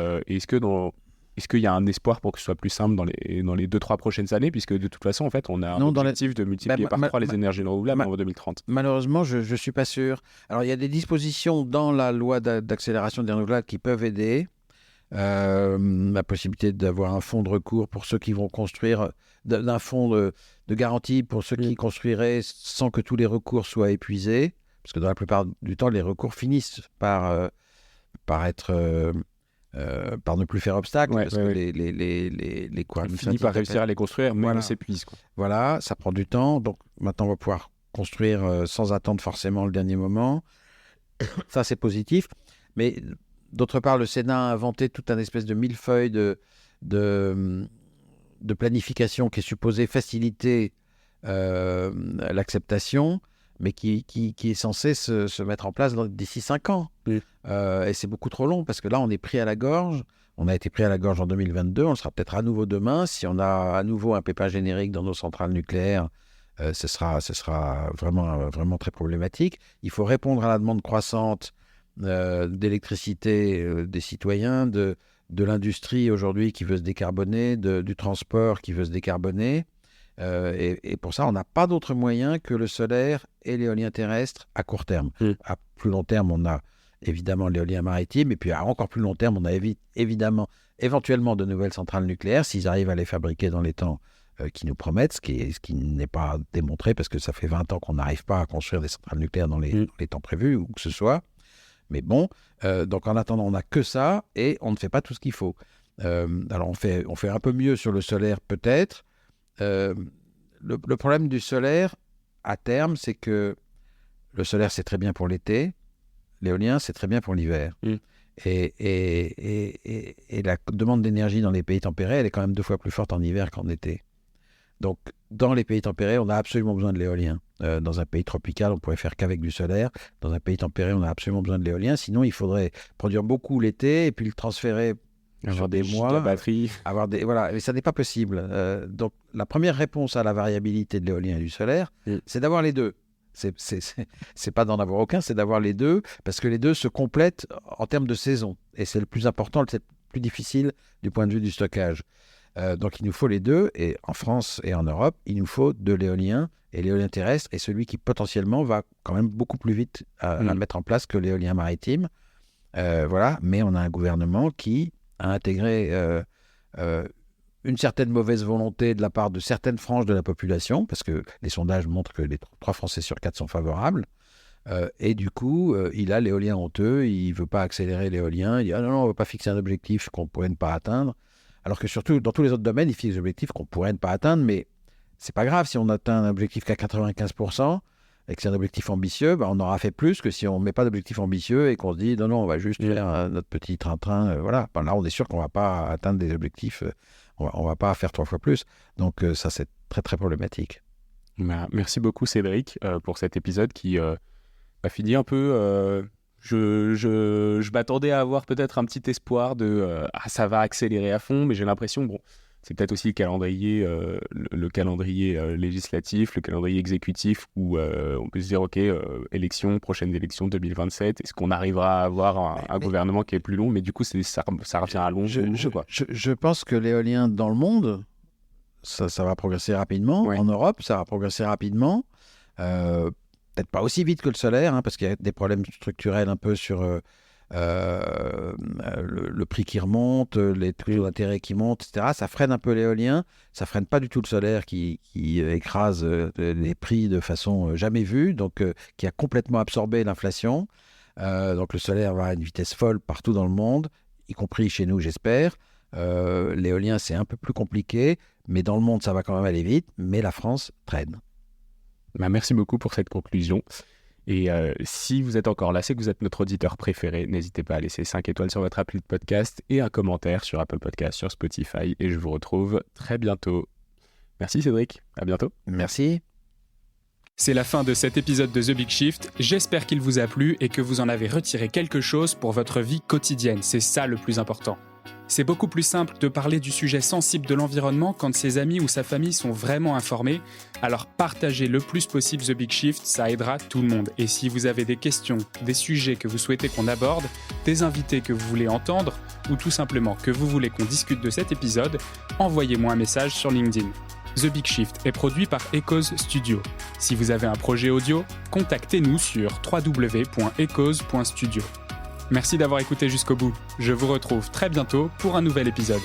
est-ce qu'il y a un espoir pour que ce soit plus simple dans les 2-3 prochaines années, puisque de toute façon, en fait, on a un objectif de multiplier par 3 les énergies renouvelables en 2030. Malheureusement, je ne suis pas sûr. Alors, il y a des dispositions dans la loi d'accélération des renouvelables qui peuvent aider. La possibilité d'avoir un fonds de recours pour ceux qui vont construire, d'un fonds de garantie pour ceux qui construiraient sans que tous les recours soient épuisés, parce que dans la plupart du temps, les recours finissent par être... par ne plus faire obstacle, parce que les cours administratifs finissent par réussir à les construire, mais on s'épuise. Voilà, ça prend du temps. Donc maintenant, on va pouvoir construire sans attendre forcément le dernier moment. Ça, c'est positif. Mais D'autre part, le Sénat a inventé toute un espèce de millefeuille de planification qui est supposé faciliter l'acceptation, mais qui est censé se mettre en place d'ici 5 ans. Oui. Et c'est beaucoup trop long, parce que là, on est pris à la gorge. On a été pris à la gorge en 2022, on le sera peut-être à nouveau demain. Si on a à nouveau un pépin générique dans nos centrales nucléaires, ce sera vraiment, vraiment très problématique. Il faut répondre à la demande croissante d'électricité des citoyens, de l'industrie aujourd'hui qui veut se décarboner, du transport qui veut se décarboner. Et pour ça, on n'a pas d'autre moyen que le solaire et l'éolien terrestre à court terme. À plus long terme, on a évidemment l'éolien maritime, et puis à encore plus long terme, on a éventuellement de nouvelles centrales nucléaires, s'ils arrivent à les fabriquer dans les temps qu'ils nous promettent, ce qui n'est pas démontré, parce que ça fait 20 ans qu'on n'arrive pas à construire des centrales nucléaires dans les temps prévus, où que ce soit. Mais bon, donc en attendant, on n'a que ça, et on ne fait pas tout ce qu'il faut. Alors on fait un peu mieux sur le solaire, peut-être. Le problème du solaire, à terme, c'est que le solaire, c'est très bien pour l'été, l'éolien, c'est très bien pour l'hiver. Et la demande d'énergie dans les pays tempérés, elle est quand même 2 fois plus forte en hiver qu'en été. Donc, dans les pays tempérés, on a absolument besoin de l'éolien. Dans un pays tropical, on pourrait faire qu'avec du solaire. Dans un pays tempéré, on a absolument besoin de l'éolien. Sinon, il faudrait produire beaucoup l'été et puis le transférer sur des mois. La batterie. Voilà, mais ça n'est pas possible. Donc, la première réponse à la variabilité de l'éolien et du solaire, c'est d'avoir les deux. C'est pas d'en avoir aucun, c'est d'avoir les deux, parce que les deux se complètent en termes de saison. Et c'est le plus important, c'est le plus difficile du point de vue du stockage. Donc il nous faut les deux, et en France et en Europe, il nous faut de l'éolien, et l'éolien terrestre est celui qui potentiellement va quand même beaucoup plus vite à mettre en place que l'éolien maritime. Voilà, mais on a un gouvernement qui a intégré une certaine mauvaise volonté de la part de certaines franges de la population, parce que les sondages montrent que les 3 Français sur 4 sont favorables. Et du coup, il a l'éolien honteux, il ne veut pas accélérer l'éolien, il dit « Ah non, on ne veut pas fixer un objectif qu'on pourrait ne pas atteindre ». Alors que surtout, dans tous les autres domaines, il fixe des objectifs qu'on pourrait ne pas atteindre, mais ce n'est pas grave si on atteint un objectif qu'à 95%, et que c'est un objectif ambitieux, on aura fait plus que si on ne met pas d'objectif ambitieux et qu'on se dit « Non, on va juste faire notre petit train-train ». Voilà. Là, on est sûr qu'on ne va pas atteindre des objectifs, on ne va pas faire 3 fois plus. Donc ça, c'est très, très problématique. Merci beaucoup, Cédric, pour cet épisode qui a fini un peu... Je m'attendais à avoir peut-être un petit espoir de ça va accélérer à fond, mais j'ai l'impression, c'est peut-être aussi le calendrier, législatif, le calendrier exécutif, où on peut se dire, OK, prochaine élection 2027, est-ce qu'on arrivera à avoir un gouvernement qui est plus long? Mais du coup, ça revient à long. Je pense que l'éolien dans le monde, ça va progresser rapidement. En Europe, ça va progresser rapidement. Peut-être pas aussi vite que le solaire, parce qu'il y a des problèmes structurels un peu sur le prix qui remonte, les taux d'intérêt qui montent, etc. Ça freine un peu l'éolien, ça freine pas du tout le solaire qui écrase les prix de façon jamais vue, donc qui a complètement absorbé l'inflation. Donc le solaire va à une vitesse folle partout dans le monde, y compris chez nous, j'espère. L'éolien, c'est un peu plus compliqué, mais dans le monde, ça va quand même aller vite, mais la France traîne. Merci beaucoup pour cette conclusion. Et si vous êtes encore là, c'est que vous êtes notre auditeur préféré. N'hésitez pas à laisser 5 étoiles sur votre appli de podcast et un commentaire sur Apple Podcast, sur Spotify. Et je vous retrouve très bientôt. Merci Cédric, à bientôt. Merci. C'est la fin de cet épisode de The Big Shift. J'espère qu'il vous a plu et que vous en avez retiré quelque chose pour votre vie quotidienne. C'est ça le plus important. C'est beaucoup plus simple de parler du sujet sensible de l'environnement quand ses amis ou sa famille sont vraiment informés. Alors partagez le plus possible The Big Shift, ça aidera tout le monde. Et si vous avez des questions, des sujets que vous souhaitez qu'on aborde, des invités que vous voulez entendre, ou tout simplement que vous voulez qu'on discute de cet épisode, envoyez-moi un message sur LinkedIn. The Big Shift est produit par Echoes Studio. Si vous avez un projet audio, contactez-nous sur www.echoes.studio. Merci d'avoir écouté jusqu'au bout. Je vous retrouve très bientôt pour un nouvel épisode.